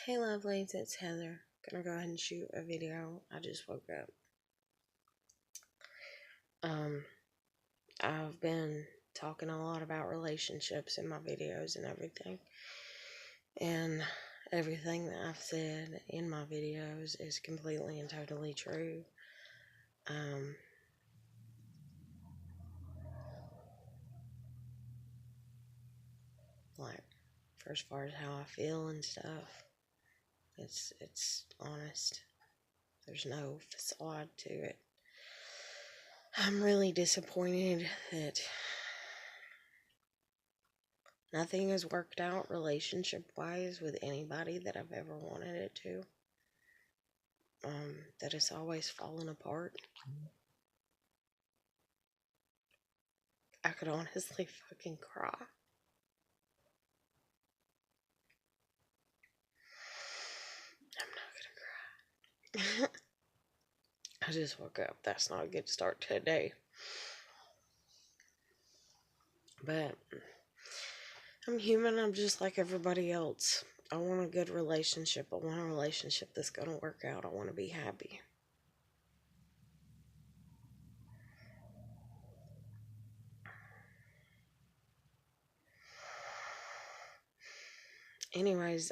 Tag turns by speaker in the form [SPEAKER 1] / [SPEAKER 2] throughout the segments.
[SPEAKER 1] Hey lovelies, it's Heather. Gonna go ahead and shoot a video. I just woke up. I've been talking a lot about relationships in my videos and everything. And everything that I've said in my videos is completely and totally true. Like, for as far as how I feel and stuff, it's honest. There's no facade to it. I'm really disappointed that nothing has worked out relationship-wise with anybody that I've ever wanted it to. That it's always fallen apart. I could honestly fucking cry. I'm not gonna cry. I just woke up. That's not a good start to a day. But I'm human. I'm just like everybody else. I want a good relationship. I want a relationship that's gonna work out. I want to be happy. Anyways,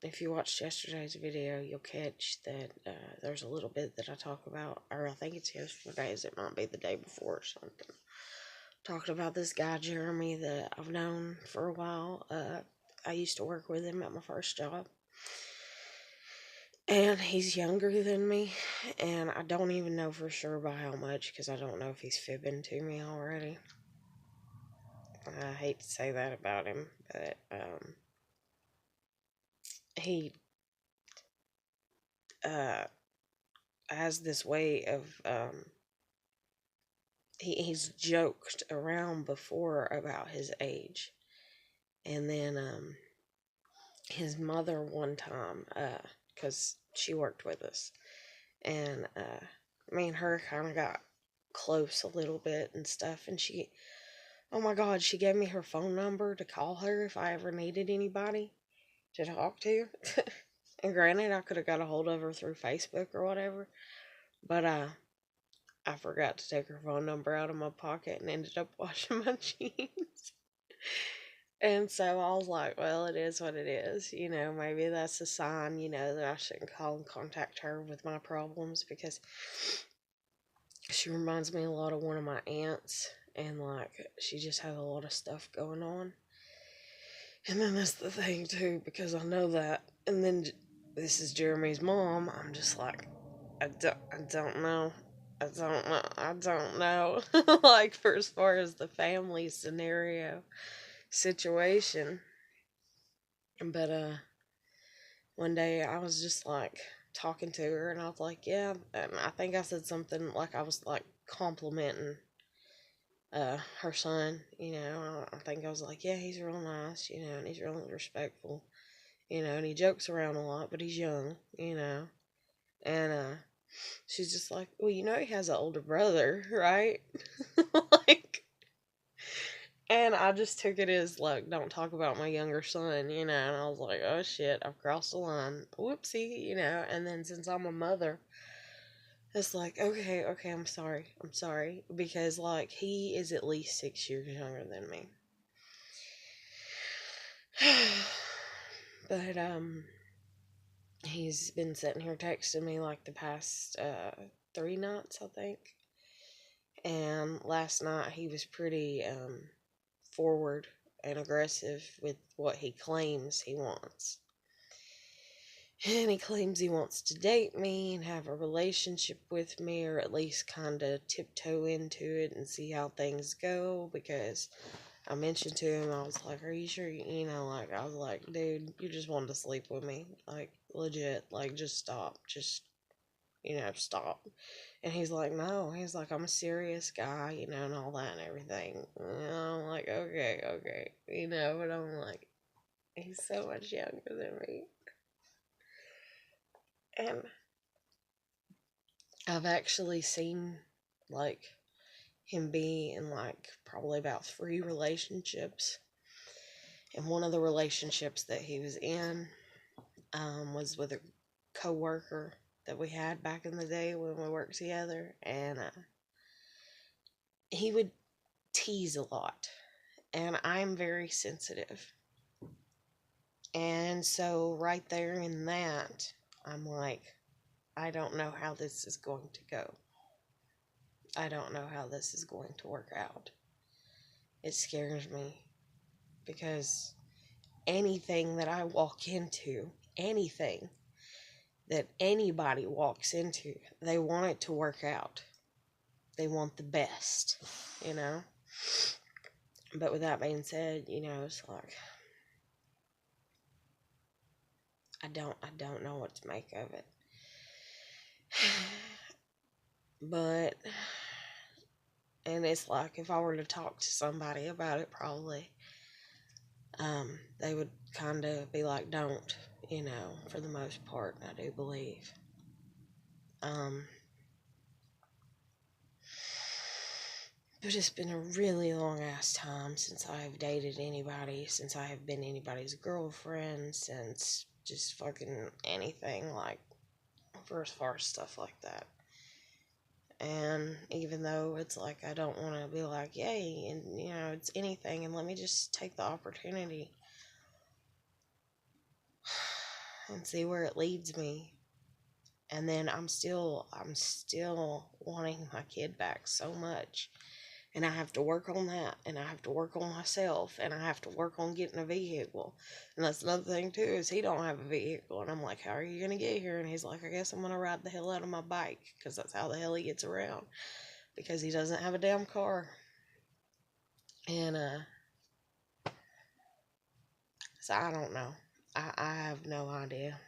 [SPEAKER 1] if you watched yesterday's video, you'll catch that there's a little bit that I talk about, or I think it's yesterday's, it might be the day before or something. Talking about this guy, Jeremy, that I've known for a while. I used to work with him at my first job. And he's younger than me, and I don't even know for sure by how much, because I don't know if he's fibbing to me already. I hate to say that about him, but he has this way of he's joked around before about his age. And then his mother one time, because she worked with us, and me and her kind of got close a little bit and stuff, and she, oh my god, she gave me her phone number to call her if I ever needed anybody to talk to. And granted, I could have got a hold of her through Facebook or whatever, but I forgot to take her phone number out of my pocket and ended up washing my jeans. And so I was like, well, it is what it is. You know, maybe that's a sign, that I shouldn't call and contact her with my problems, because she reminds me a lot of one of my aunts. And, like, she just has a lot of stuff going on. And then that's the thing, too, because I know that. And then this is Jeremy's mom. I'm just like, I don't know. I don't know. Like, for as far as the family scenario situation. But, one day I was just, like, talking to her, and I was like, yeah, and I think I said something, like, I was, like, complimenting, her son, I think I was like, yeah, he's real nice, and he's really respectful, and he jokes around a lot, but he's young, and, she's just like, well, he has an older brother, right? Like, and I just took it as, like, don't talk about my younger son, and I was like, oh shit, I've crossed the line. Whoopsie, and then since I'm a mother, it's like, okay, I'm sorry, because, like, he is at least 6 years younger than me. But, he's been sitting here texting me, like, the past, 3 nights, I think. And last night he was pretty, forward and aggressive with what he claims he wants. And he claims he wants to date me and have a relationship with me, or at least kind of tiptoe into it and see how things go, because I mentioned to him, I was like, are you sure, like, I was like, dude, you just wanted to sleep with me, like, legit, like, just stop, stop. And he's like, no, he's like, I'm a serious guy, and all that and everything. And I'm like, okay, but I'm like, he's so much younger than me. And I've actually seen, like, him be in, like, probably about 3 relationships. And one of the relationships that he was in, was with a coworker that we had back in the day when we worked together, and he would tease a lot, and I'm very sensitive. And so, right there in that, I'm like, I don't know how this is going to go. I don't know how this is going to work out. It scares me because anything that I walk into, anything that anybody walks into, they want it to work out. They want the best, you know? But with that being said, it's like I don't know what to make of it. But and it's like if I were to talk to somebody about it, probably they would kind of be like, don't, for the most part, I do believe. Um, but it's been a really long ass time since I have dated anybody, since I have been anybody's girlfriend, since just fucking anything, like, for as far as stuff like that. And even though it's like I don't want to be like, yay, and it's anything, and let me just take the opportunity and see where it leads me. And then I'm still wanting my kid back so much. And I have to work on that, and I have to work on myself, and I have to work on getting a vehicle. And that's another thing too, is he don't have a vehicle, and I'm like, how are you gonna get here? And he's like, I guess I'm gonna ride the hell out of my bike, because that's how the hell he gets around, because he doesn't have a damn car. And so I don't know. I have no idea.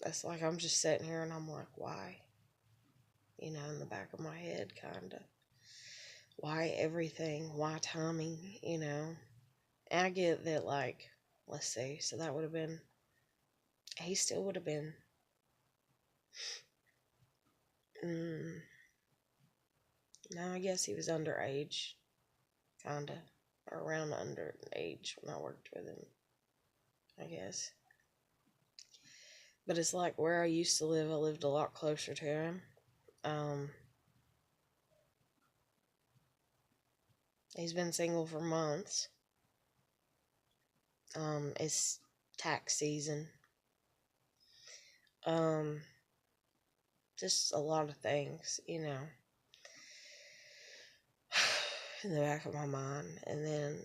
[SPEAKER 1] That's like I'm just sitting here and I'm like, why? In the back of my head, kind of. Why everything? Why timing? And I get that, like, let's see, so that would have been, he still would have been, no, I guess he was underage, kind of, or around underage when I worked with him, I guess. But it's like where I used to live, I lived a lot closer to him. He's been single for months. It's tax season. Just a lot of things, in the back of my mind. And then,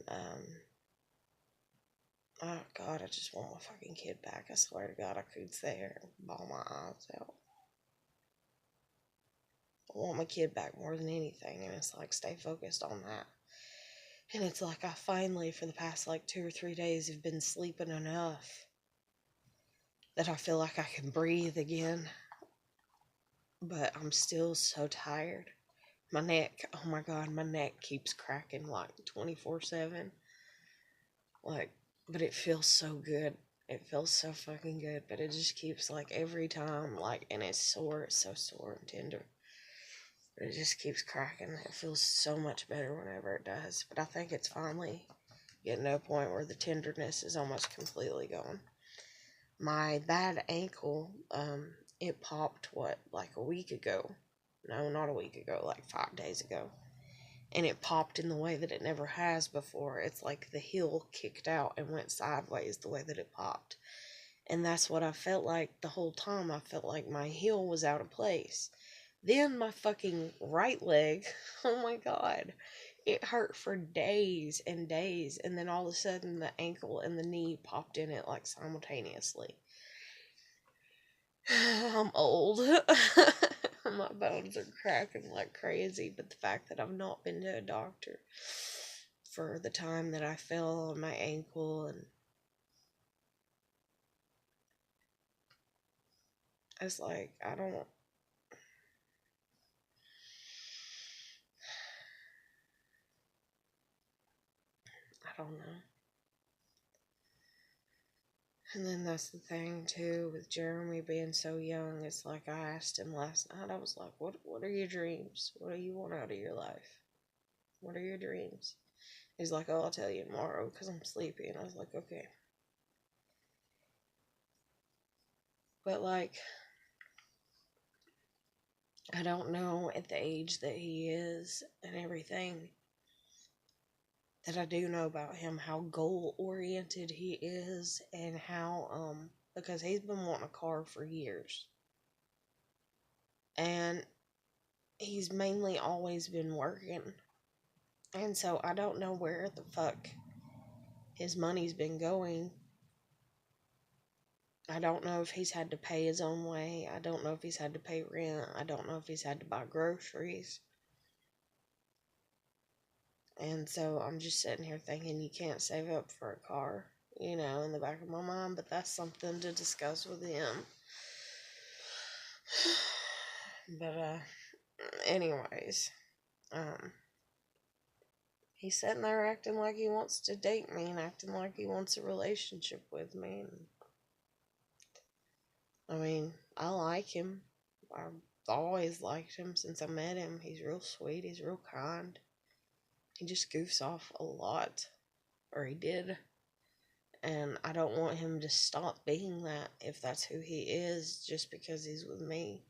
[SPEAKER 1] oh God, I just want my fucking kid back. I swear to God, I could stay here and bawl my eyes out. I want my kid back more than anything, and it's like, stay focused on that. And it's like I finally, for the past like 2 or 3 days, have been sleeping enough that I feel like I can breathe again. But I'm still so tired. My neck, oh my God, my neck keeps cracking like 24/7. Like, but it feels so good. It feels so fucking good, but it just keeps, like, every time, like, and it's sore. It's so sore and tender. But it just keeps cracking. It feels so much better whenever it does. But I think it's finally getting to a point where the tenderness is almost completely gone. My bad ankle, it popped, like a week ago? No, not a week ago, like 5 days ago. And it popped in the way that it never has before. It's like the heel kicked out and went sideways the way that it popped. And that's what I felt like the whole time. I felt like my heel was out of place. Then my fucking right leg, oh my God, it hurt for days and days. And then all of a sudden the ankle and the knee popped in it like simultaneously. I'm old. My bones are cracking like crazy, but the fact that I've not been to a doctor for the time that I fell on my ankle, and it's like, I don't know. And then that's the thing too with Jeremy being so young. It's like I asked him last night. I was like, "What are your dreams? What do you want out of your life? What are your dreams?" He's like, oh, I'll tell you tomorrow because I'm sleepy. And I was like, okay. But, like, I don't know at the age that he is and everything, that I do know about him how goal oriented he is, and how because he's been wanting a car for years, and he's mainly always been working, and so I don't know where the fuck his money's been going. I don't know if he's had to pay his own way. I don't know if he's had to pay rent. I don't know if he's had to buy groceries. And so I'm just sitting here thinking, you can't save up for a car, in the back of my mind, but that's something to discuss with him. But, anyways, he's sitting there acting like he wants to date me and acting like he wants a relationship with me. And, I mean, I like him. I've always liked him since I met him. He's real sweet. He's real kind. He just goofs off a lot. Or he did. And I don't want him to stop being that if that's who he is just because he's with me,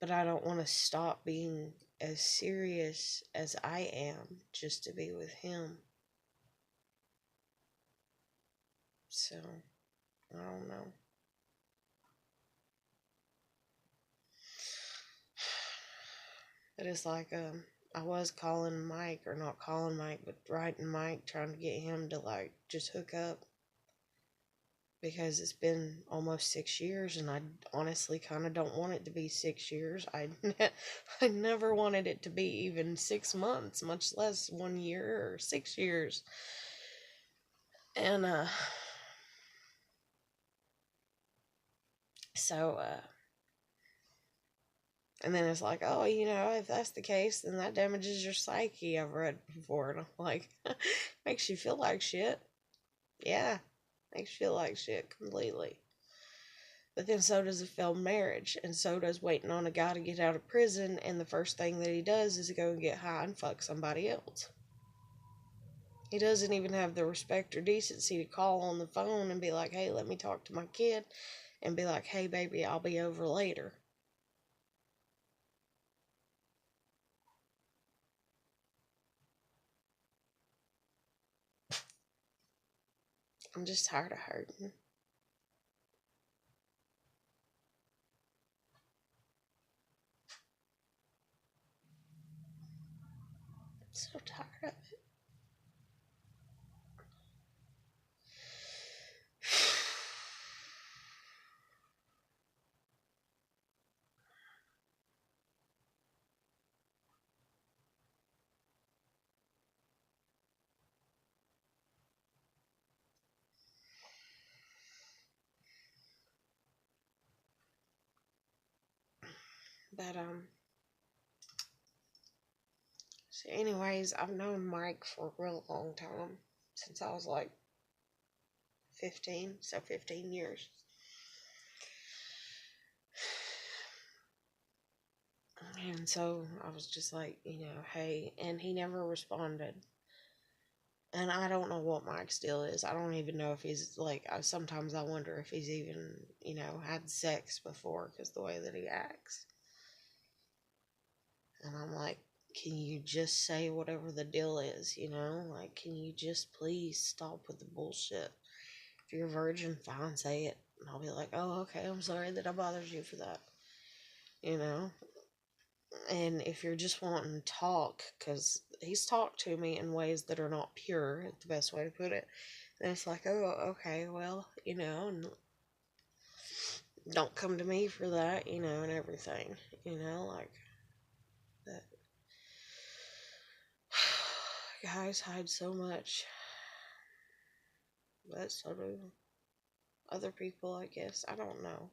[SPEAKER 1] But I don't want to stop being as serious as I am just to be with him. So, I don't know. But it's like, I was calling Mike, or not calling Mike, but writing Mike, trying to get him to, like, just hook up. Because it's been almost 6 years, and I honestly kind of don't want it to be 6 years. I never wanted it to be even 6 months, much less 1 year or 6 years. And, so, and then it's like, oh, if that's the case, then that damages your psyche, I've read before. And I'm like, makes you feel like shit. Yeah, makes you feel like shit completely. But then so does a failed marriage, and so does waiting on a guy to get out of prison, and the first thing that he does is go and get high and fuck somebody else. He doesn't even have the respect or decency to call on the phone and be like, hey, let me talk to my kid, and be like, hey, baby, I'll be over later. I'm just tired of hurting. I'm so tired of it. But, so anyways, I've known Mike for a real long time, since I was like 15, so 15 years. And so I was just like, hey, and he never responded. And I don't know what Mike's deal is. I don't even know if he's, like, sometimes I wonder if he's even, had sex before, because the way that he acts. And I'm like, can you just say whatever the deal is, Like, can you just please stop with the bullshit? If you're a virgin, fine, say it. And I'll be like, oh, okay, I'm sorry that I bothered you for that. And if you're just wanting to talk, because he's talked to me in ways that are not pure, the best way to put it, then it's like, oh, okay, well, and don't come to me for that, and everything, like that. Guys hide so much, but so do other people, I guess. I don't know.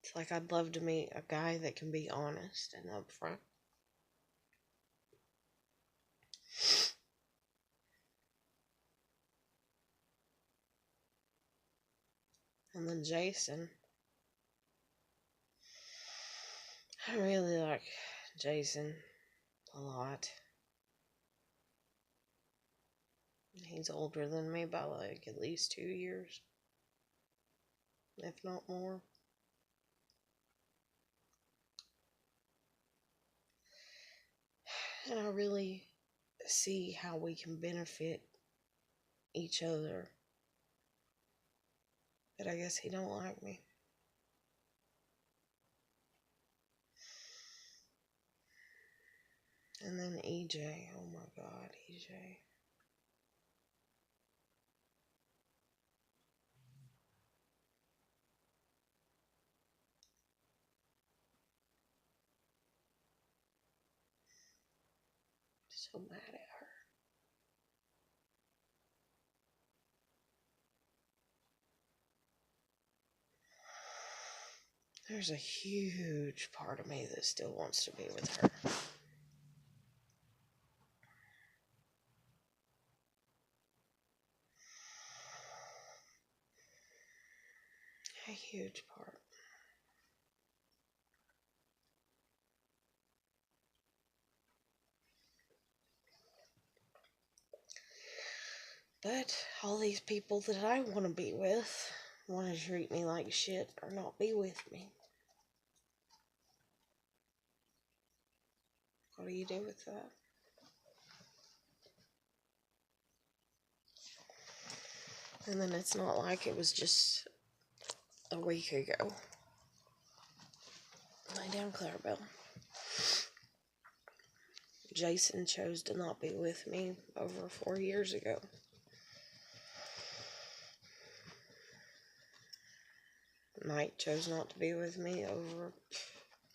[SPEAKER 1] It's like I'd love to meet a guy that can be honest and upfront. And then Jason, I really like Jason a lot. He's older than me by like at least 2 years, if not more. And I really see how we can benefit each other. But I guess he don't like me. And then EJ, oh my God, EJ. So mad at her. There's a huge part of me that still wants to be with her. A huge part. But all these people that I want to be with want to treat me like shit or not be with me. What do you do with that? And then it's not like it was just a week ago. Lay down, Clarabelle. Jason chose to not be with me over 4 years ago. Mike chose not to be with me over,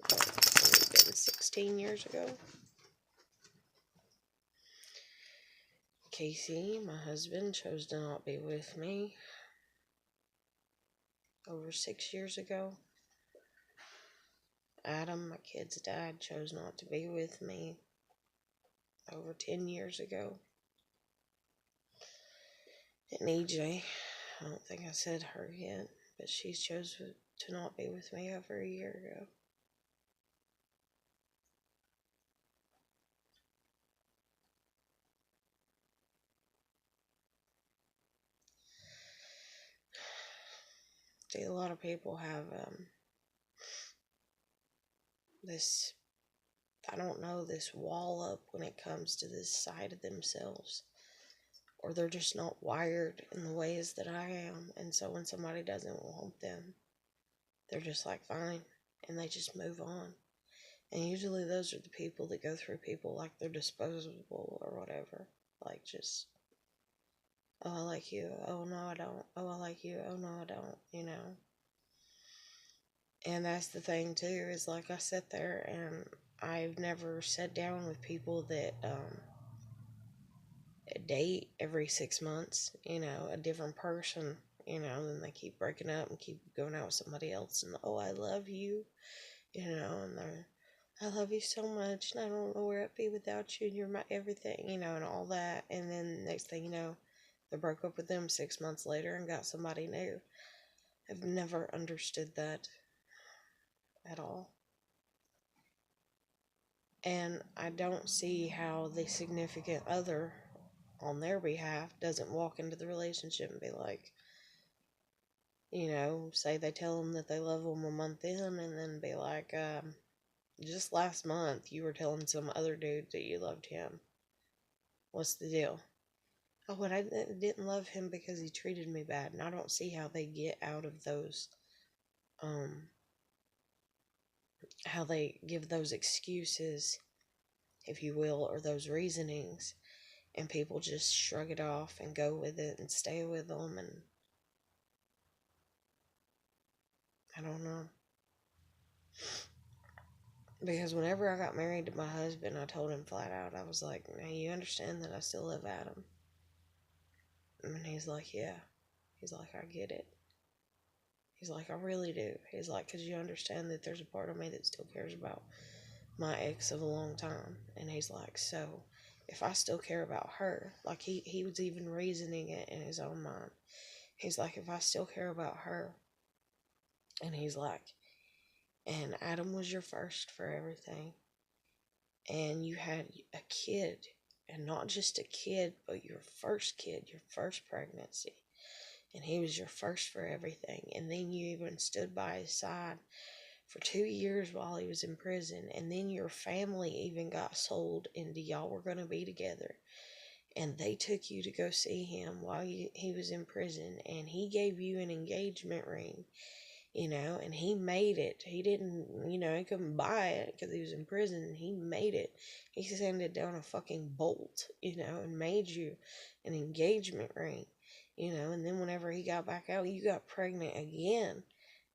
[SPEAKER 1] it's been 16 years ago. Casey, my husband, chose to not be with me over 6 years ago. Adam, my kid's dad, chose not to be with me over 10 years ago. And EJ, I don't think I said her yet, but she chose to not be with me over a year ago. See, a lot of people have this, I don't know, this wall up when it comes to this side of themselves. Or they're just not wired in the ways that I am. And so when somebody doesn't want them, they're just like, fine. And they just move on. And usually those are the people that go through people like they're disposable or whatever. Like just, oh, I like you. Oh, no, I don't. Oh, I like you. Oh, no, I don't. You know. And that's the thing, too, is like I sit there and I've never sat down with people that date every 6 months, you know, a different person, you know, then they keep breaking up and keep going out with somebody else. And, oh, I love you, you know, and they're, I love you so much, and I don't know where I'd be without you, and you're my everything, you know, and all that. And then next thing you know, they broke up with them 6 months later and got somebody new. I've never understood that at all. And I don't see how the significant other on their behalf doesn't walk into the relationship and be like, you know, say they tell them that they love them a month in, and then be like, just last month you were telling some other dude that you loved him. What's the deal? Oh, but I didn't love him because he treated me bad. And I don't see how they get out of those, how they give those excuses, if you will, or those reasonings, and people just shrug it off and go with it and stay with them. And I don't know. Because whenever I got married to my husband, I told him flat out, I was like, now you understand that I still love Adam? And he's like, yeah. He's like, I get it. He's like, I really do. He's like, because you understand that there's a part of me that still cares about my ex of a long time. And he's like, so if I still care about her, like he was even reasoning it in his own mind. He's like, if I still care about her, and he's like, and Adam was your first for everything. and you had a kid, and not just a kid, but your first kid, your first pregnancy, and he was your first for everything, and then you even stood by his side for 2 years while he was in prison, and then your family even got sold into y'all were going to be together, and they took you to go see him while he was in prison, and he gave you an engagement ring, and he made it. He didn't, he couldn't buy it because he was in prison. He made it. He sent it down a fucking bolt, and made you an engagement ring, and then whenever he got back out, you got pregnant again,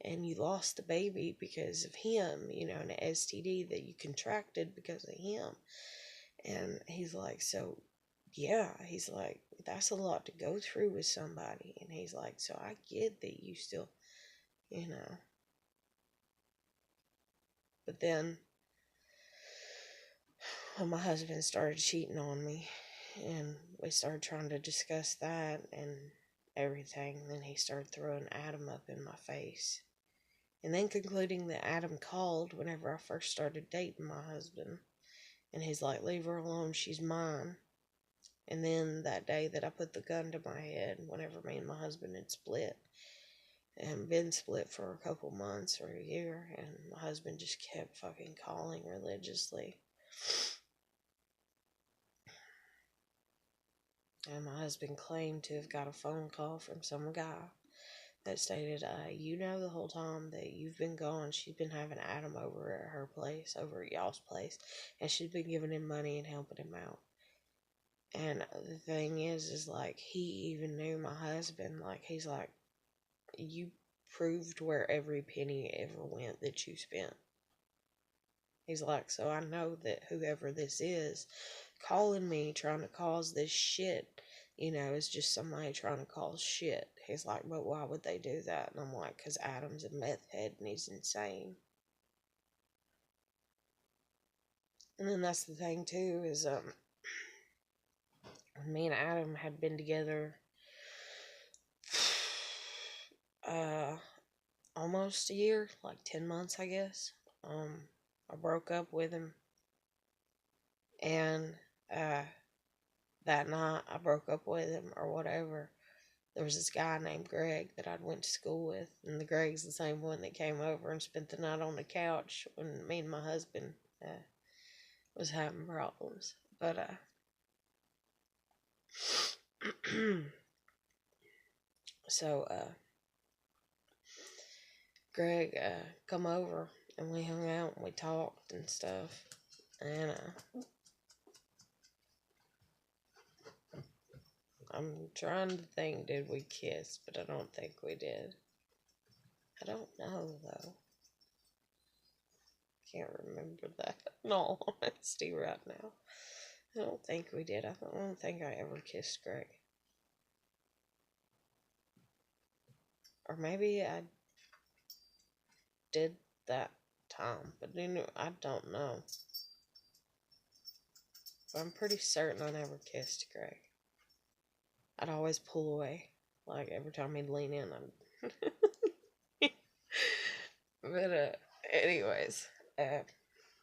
[SPEAKER 1] and you lost the baby because of him, an STD that you contracted because of him. And he's like, so yeah, he's like, that's a lot to go through with somebody. And he's like, so I get that you still, you know. But then when my husband started cheating on me, and we started trying to discuss that and everything, then he started throwing Adam up in my face. And then concluding that Adam called whenever I first started dating my husband. And he's like, leave her alone, she's mine. And then that day that I put the gun to my head, whenever me and my husband had split, and been split for a couple months or a year, and my husband just kept fucking calling religiously. And my husband claimed to have got a phone call from some guy that stated, the whole time that you've been gone, she's been having Adam over at her place, over at y'all's place, and she's been giving him money and helping him out. And the thing is like, he even knew my husband. Like, he's like, you proved where every penny ever went that you spent. He's like, so I know that whoever this is calling me trying to cause this shit, is just somebody trying to cause shit. He's like, but why would they do that? And I'm like, because Adam's a meth head and he's insane. And then that's the thing too, is when me and Adam had been together almost a year, like 10 months, I guess. I broke up with him, and that night I broke up with him or whatever, there was this guy named Greg that I'd went to school with, and the Greg's the same one that came over and spent the night on the couch when me and my husband was having problems. But so Greg come over, and we hung out and we talked and stuff, and I'm trying to think, did we kiss? But I don't think we did. I don't know, though. Can't remember that in all honesty right now. I don't think we did. I don't think I ever kissed Greg. Or maybe I did that time, but I don't know. But I'm pretty certain I never kissed Greg. I'd always pull away. Like, every time he'd lean in, I'd... But, anyways,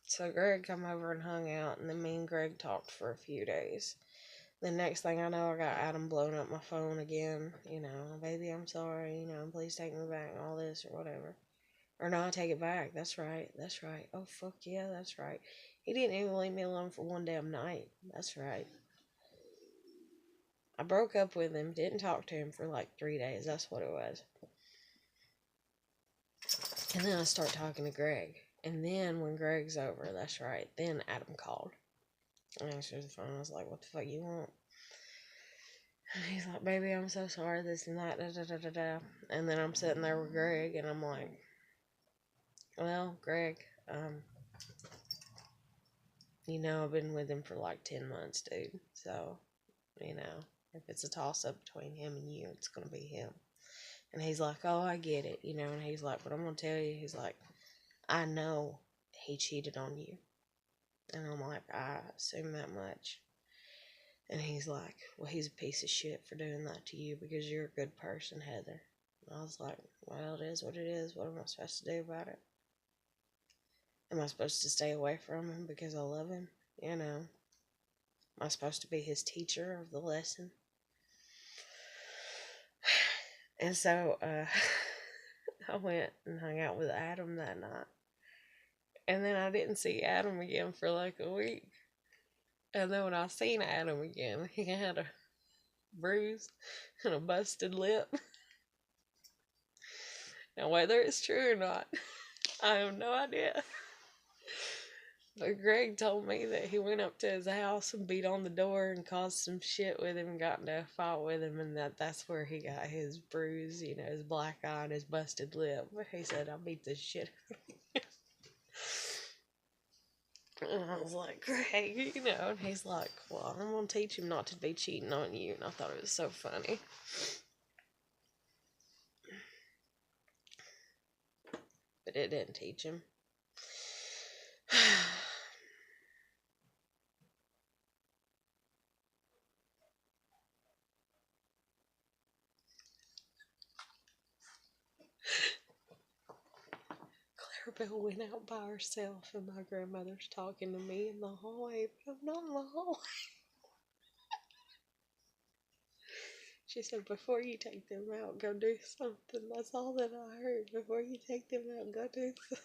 [SPEAKER 1] so Greg come over and hung out, and then me and Greg talked for a few days. The next thing I know, I got Adam blowing up my phone again, baby, I'm sorry, please take me back, and all this, or whatever. Or no, I take it back, that's right. Oh, fuck yeah, that's right. He didn't even leave me alone for one damn night, that's right. I broke up with him, didn't talk to him for like 3 days, that's what it was. And then I start talking to Greg. And then when Greg's over, that's right, then Adam called. I answered the phone, I was like, what the fuck you want? And he's like, baby, I'm so sorry, this and that, da da da da da. And then I'm sitting there with Greg, and I'm like, well, Greg, I've been with him for like 10 months, dude. So, if it's a toss-up between him and you, it's going to be him. And he's like, oh, I get it, and he's like, but I'm going to tell you, he's like, I know he cheated on you. And I'm like, I assume that much. And he's like, well, he's a piece of shit for doing that to you because you're a good person, Heather. And I was like, well, it is what it is. What am I supposed to do about it? Am I supposed to stay away from him because I love him? You know, am I supposed to be his teacher of the lesson? And so, I went and hung out with Adam that night. And then I didn't see Adam again for like a week. And then when I seen Adam again, he had a bruise and a busted lip. Now, whether it's true or not, I have no idea. But Greg told me that he went up to his house and beat on the door and caused some shit with him and got into a fight with him, and that's where he got his bruise, you know, his black eye and his busted lip. He said, I beat the shit out of him. And I was like, Greg, you know, and he's like, well, I'm going to teach him not to be cheating on you. And I thought it was so funny. But it didn't teach him. Clarabelle went out by herself, and my grandmother's talking to me in the hallway, but I'm not in the hallway. She said, before you take them out, go do something. That's all that I heard. Before you take them out, go do something.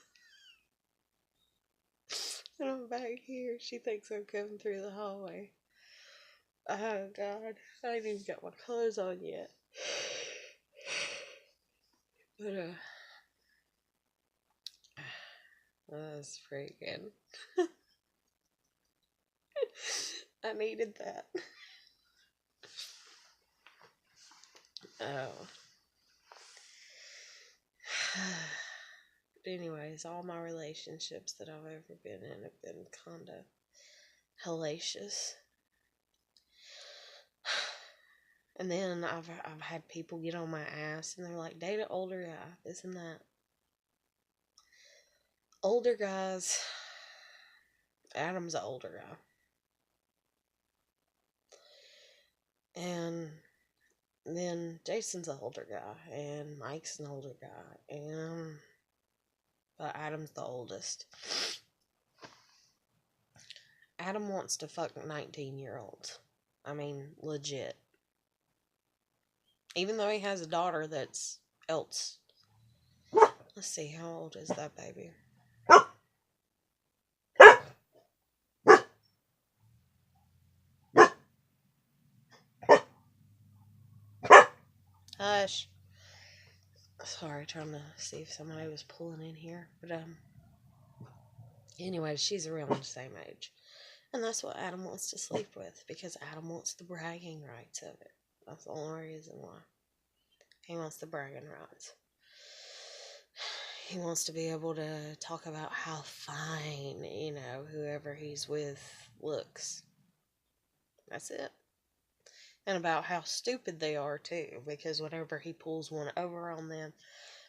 [SPEAKER 1] And I'm back here. She thinks I'm coming through the hallway. Oh, God. I ain't even got my clothes on yet. But, that's pretty good. I needed that. Oh. But anyways, all my relationships that I've ever been in have been kind of hellacious. And then I've had people get on my ass, and they're like, date an older guy, this and that. Older guys, Adam's an older guy. And then Jason's an older guy, and Mike's an older guy, but Adam's the oldest. Adam wants to fuck 19-year-olds. I mean, legit. Even though he has a daughter that's else. Let's see, how old is that baby? Hush. Sorry, trying to see if somebody was pulling in here. But, anyway, she's around the same age. And that's what Adam wants to sleep with, because Adam wants the bragging rights of it. That's the only reason why. He wants the bragging rights. He wants to be able to talk about how fine, you know, whoever he's with looks. That's it. And about how stupid they are, too, because whenever he pulls one over on them,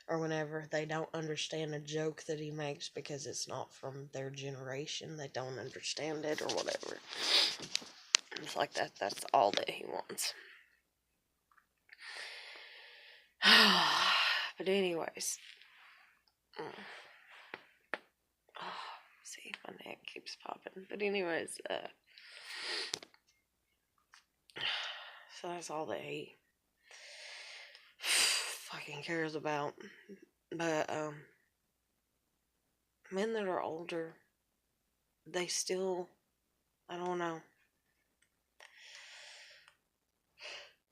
[SPEAKER 1] or whenever they don't understand a joke that he makes because it's not from their generation, they don't understand it or whatever. It's like that. That's all that he wants. But anyways. See, my neck keeps popping. But anyways, so that's all that he fucking cares about. But, men that are older, they still, I don't know,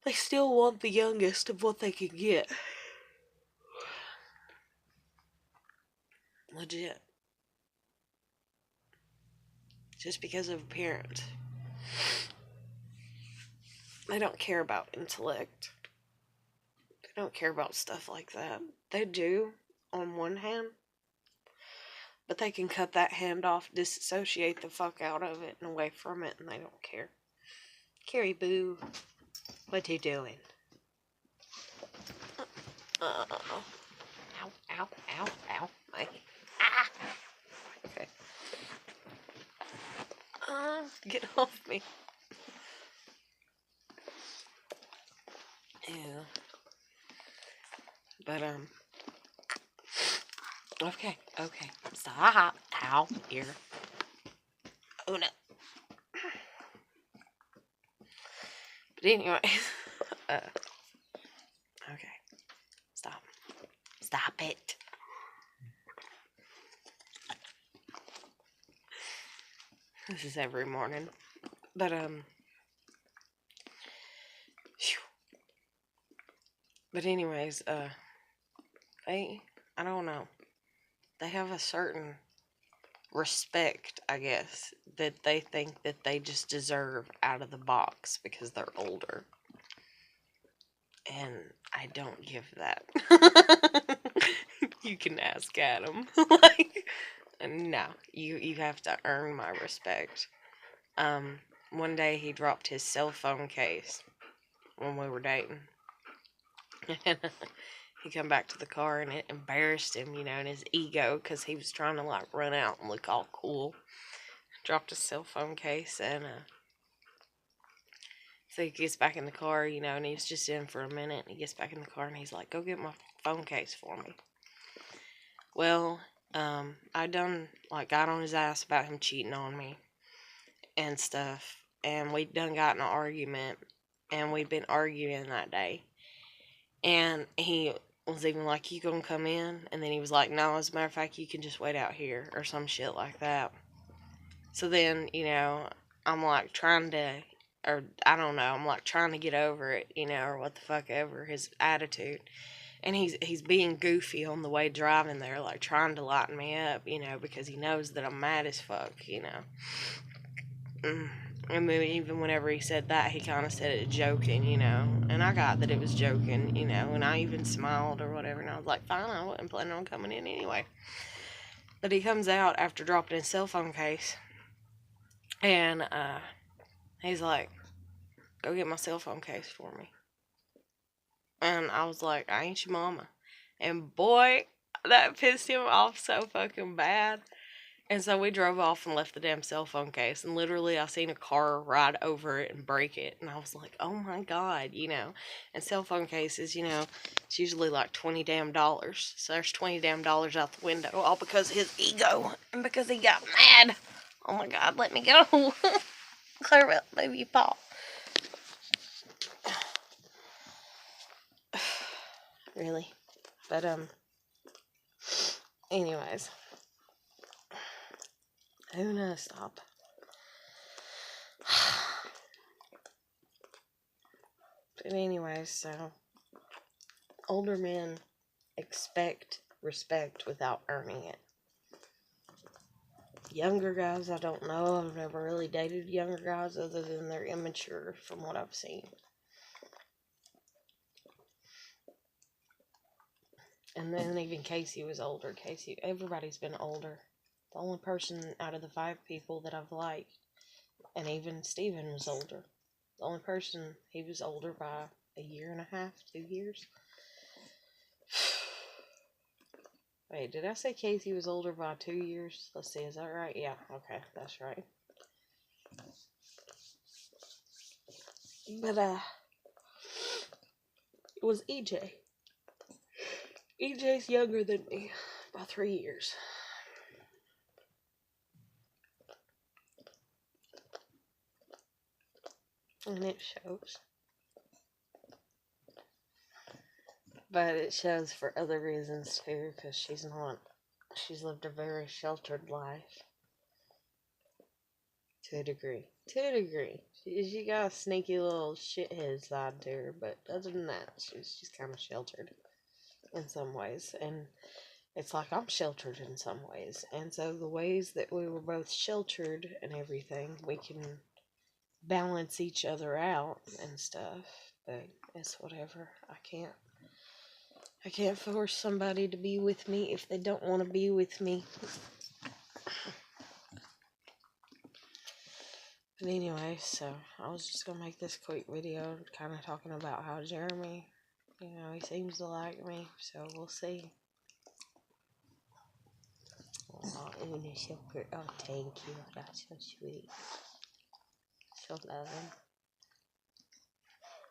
[SPEAKER 1] they still want the youngest of what they can get. Legit. Just because of appearance. They don't care about intellect. They don't care about stuff like that. They do, on one hand. But they can cut that hand off, disassociate the fuck out of it and away from it, and they don't care. Carrie Boo, what you doing? Ow, ow, ow, ow. Ah! Okay. Get off me. Yeah. But, Okay, okay. Stop. Ow, here. Oh no. But anyway, uh, okay. Stop. Stop it. This is every morning. But, phew. But anyways, I don't know. They have a certain respect, I guess, that they think that they just deserve out of the box because they're older. And I don't give that. You can ask Adam. Like, no, you have to earn my respect. One day he dropped his cell phone case when we were dating. And he come back to the car and it embarrassed him, and his ego, because he was trying to like run out and look all cool. Dropped his cell phone case, and so he gets back in the car, and he's just in for a minute. And he gets back in the car and he's like, "Go get my phone case for me." Well, I done like got on his ass about him cheating on me and stuff, and we done got in an argument, and we'd been arguing that day, and he was even like, "You gonna come in?" And then he was like, "No, as a matter of fact, you can just wait out here," or some shit like that. So then, I'm like trying to, or I don't know, I'm like trying to get over it, or what the fuck ever, his attitude. And he's being goofy on the way driving there, like trying to lighten me up, because he knows that I'm mad as fuck. And then even whenever he said that, he kind of said it joking. And I got that it was joking, and I even smiled or whatever, and I was like, fine, I wasn't planning on coming in anyway. But he comes out after dropping his cell phone case, and he's like, "Go get my cell phone case for me." And I was like, "I ain't your mama." And boy, that pissed him off so fucking bad. And so we drove off and left the damn cell phone case. And literally, I seen a car ride over it and break it. And I was like, oh my God. And cell phone cases, it's usually like $20 damn. So there's $20 damn out the window, all because of his ego and because he got mad. Oh my God, let me go. Clarabelle, baby, pop. Really? But, anyways. Who knows? Stop. But anyways, so older men expect respect without earning it. Younger guys, I don't know. I've never really dated younger guys other than they're immature from what I've seen. And then even Casey was older. Everybody's been older. The only person out of the 5 people that I've liked, and even Steven was older. The only person, he was older by a year and a half, 2 years. Wait, did I say Casey was older by 2 years? Let's see, is that right? Yeah, okay, that's right. But, it was EJ. EJ's younger than me by 3 years. And it shows. But it shows for other reasons too, because she's lived a very sheltered life. To a degree. She got a sneaky little shithead side to her, but other than that, she's kind of sheltered in some ways. And it's like I'm sheltered in some ways. And so the ways that we were both sheltered and everything, we can balance each other out and stuff. But it's whatever. I can't force somebody to be with me if they don't want to be with me. But anyway, so I was just going to make this quick video kind of talking about how Jeremy, he seems to like me, so we'll see. Oh, Una, so pretty. Oh, thank you. That's so sweet. So loving.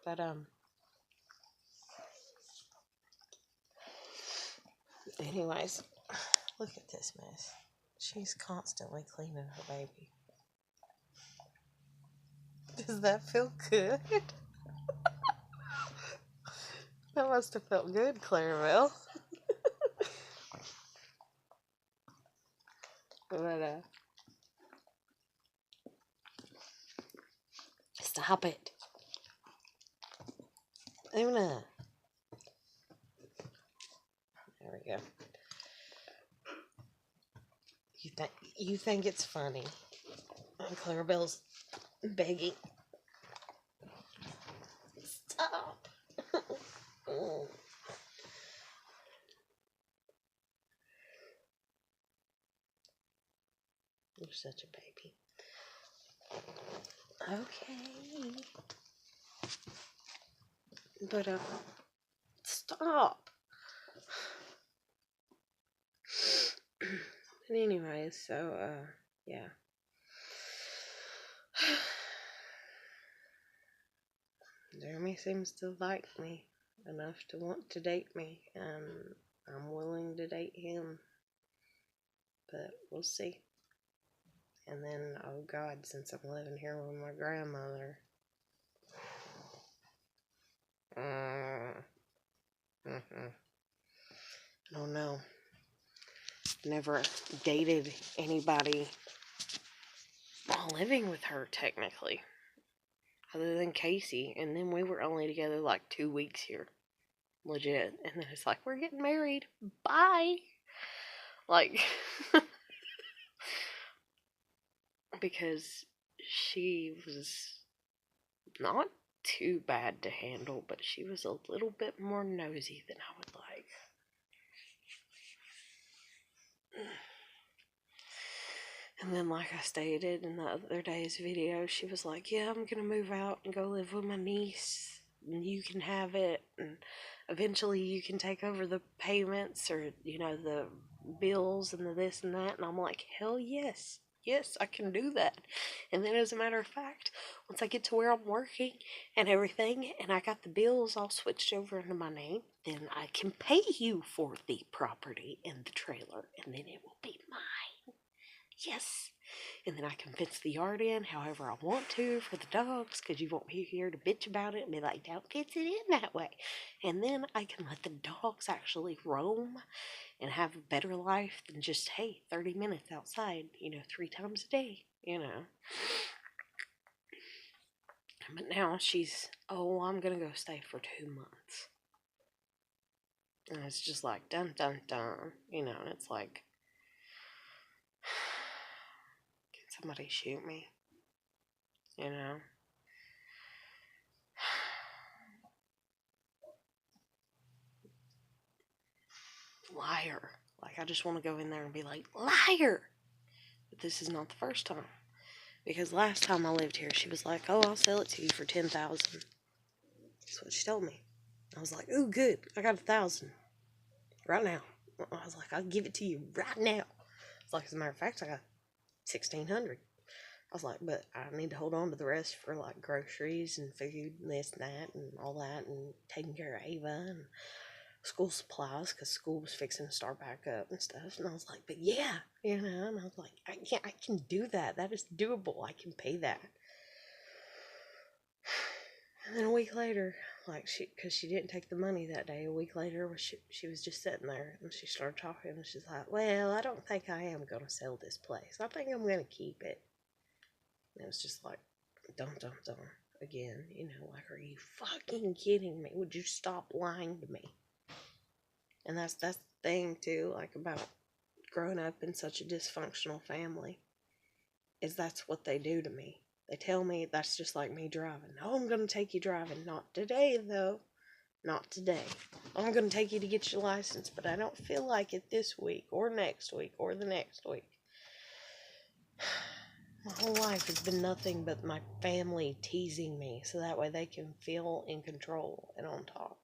[SPEAKER 1] But, anyways, Look at this mess. She's constantly cleaning her baby. Does that feel good? That must have felt good, Clarabelle. But, stop it. Una. There we go. You think it's funny. And Clarabelle's begging. Stop. You're such a baby. Okay. But, stop. But anyways, so, yeah. Jeremy seems to like me enough to want to date me, and I'm willing to date him. But we'll see. And then, oh God, since I'm living here with my grandmother. I don't know. Never dated anybody while living with her, technically. Other than Casey. And then we were only together like 2 weeks here. Legit. And then it's like, we're getting married. Bye. Like, because she was not too bad to handle, but she was a little bit more nosy than I would like. And then, like I stated in the other day's video, she was like, yeah, I'm gonna move out and go live with my niece, and you can have it, and eventually you can take over the payments, or, you know, the bills and the this and that. And I'm like, hell yes. Yes, I can do that. And then, as a matter of fact, once I get to where I'm working and everything, and I got the bills all switched over into my name, then I can pay you for the property and the trailer, and then it will be mine. Yes. And then I can fence the yard in however I want to for the dogs, because you won't be here to bitch about it and be like, don't fence it in that way. And then I can let the dogs actually roam and have a better life than just, hey, 30 minutes outside, you know, 3 times a day, you know. But now she's, oh, I'm going to go stay for 2 months. And it's just like, dun, dun, dun, you know, and it's like, can somebody shoot me? You know? Liar. Like, I just want to go in there and be like, liar! But this is not the first time. Because last time I lived here, she was like, oh, I'll sell it to you for $10,000. That's what she told me. I was like, ooh, good. I got 1,000. Right now. I was like, I'll give it to you right now. It's like, as a matter of fact, I got 1,600. I was like, but I need to hold on to the rest for, like, groceries and food and this and that and all that, and taking care of Ava and school supplies, because school was fixing to start back up and stuff. And I was like, but yeah, you know, and I was like, I can do that. That is doable. I can pay that. And then a week later, like, because she didn't take the money that day, a week later, she was just sitting there, and she started talking, and she's like, well, I don't think I am going to sell this place. I think I'm going to keep it. And it was just like, dun, dun, dun, again, you know, like, are you fucking kidding me? Would you stop lying to me? And that's the thing, too, like, about growing up in such a dysfunctional family, is that's what they do to me. They tell me that's just like me driving. No, I'm going to take you driving. Not today, though. Not today. I'm going to take you to get your license, but I don't feel like it this week, or next week, or the next week. My whole life has been nothing but my family teasing me, so that way they can feel in control and on top.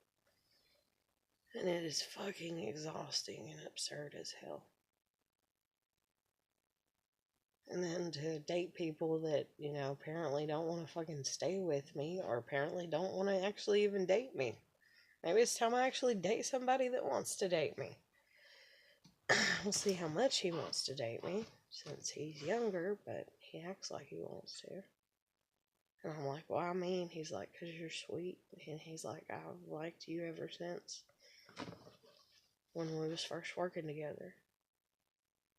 [SPEAKER 1] And it is fucking exhausting and absurd as hell. And then to date people that, you know, apparently don't want to fucking stay with me, or apparently don't want to actually even date me. Maybe it's time I actually date somebody that wants to date me. we'll see how much he wants to date me, since he's younger, but he acts like he wants to. And I'm like, well, I mean, he's like, because you're sweet. And he's like, I've liked you ever since when we was first working together.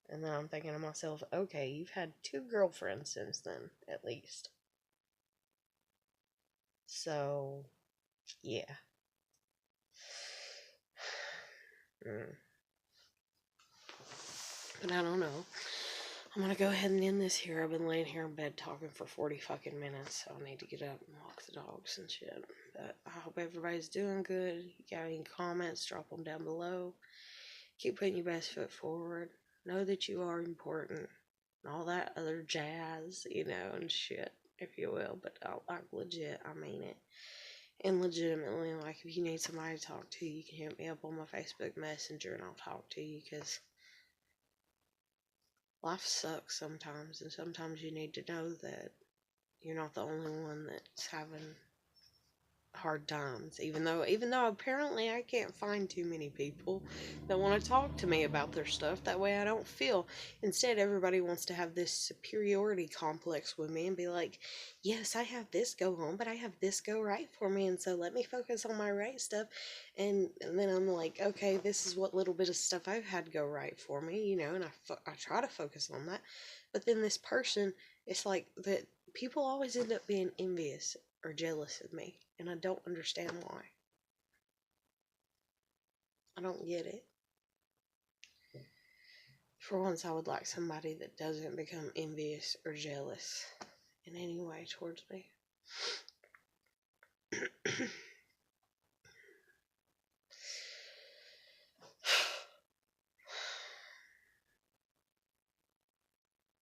[SPEAKER 1] And then I'm thinking to myself, okay, you've had 2 girlfriends since then, at least. So, yeah. But I don't know. I'm gonna go ahead and end this here. I've been laying here in bed talking for 40 fucking minutes, so I need to get up and walk the dogs and shit. But I hope everybody's doing good. You got any comments, drop them down below. Keep putting your best foot forward. Know that you are important. And all that other jazz, and shit, if you will. But like legit, I mean it. And legitimately, like, if you need somebody to talk to, you can hit me up on my Facebook Messenger and I'll talk to you, because life sucks sometimes, and sometimes you need to know that you're not the only one that's having hard times, even though apparently I can't find too many people that want to talk to me about their stuff. That way I don't feel, instead everybody wants to have this superiority complex with me and be like, yes, I have this go on, but I have this go right for me, and so let me focus on my right stuff. And then I'm like, okay, this is what little bit of stuff I've had go right for me, and I try to focus on that. But then this person, it's like that people always end up being envious or jealous of me, and I don't understand why. I don't get it. For once, I would like somebody that doesn't become envious or jealous in any way towards me.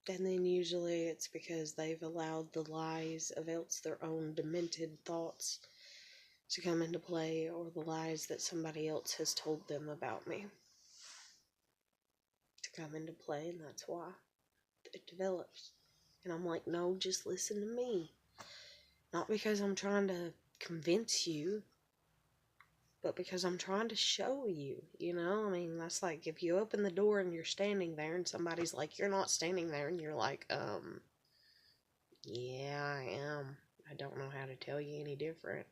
[SPEAKER 1] And then usually it's because they've allowed the lies of else their own demented thoughts to come into play, or the lies that somebody else has told them about me to come into play, and that's why it develops. And I'm like, no, just listen to me. Not because I'm trying to convince you, but because I'm trying to show you, I mean, that's like if you open the door and you're standing there and somebody's like, you're not standing there, and you're like, yeah, I am. I don't know how to tell you any different.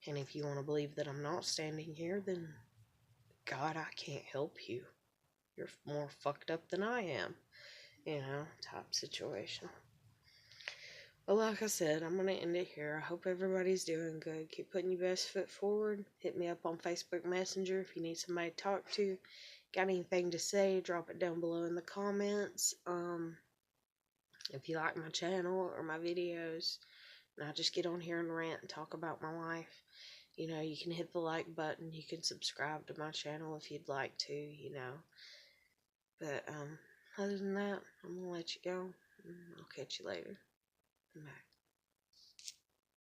[SPEAKER 1] And if you want to believe that I'm not standing here, then God, I can't help you. You're more fucked up than I am, type situation. Well, like I said, I'm going to end it here. I hope everybody's doing good. Keep putting your best foot forward. Hit me up on Facebook Messenger if you need somebody to talk to. Got anything to say, drop it down below in the comments. If you like my channel or my videos, and I just get on here and rant and talk about my life, you can hit the like button. You can subscribe to my channel if you'd like to, But, other than that, I'm going to let you go. I'll catch you later. Bye.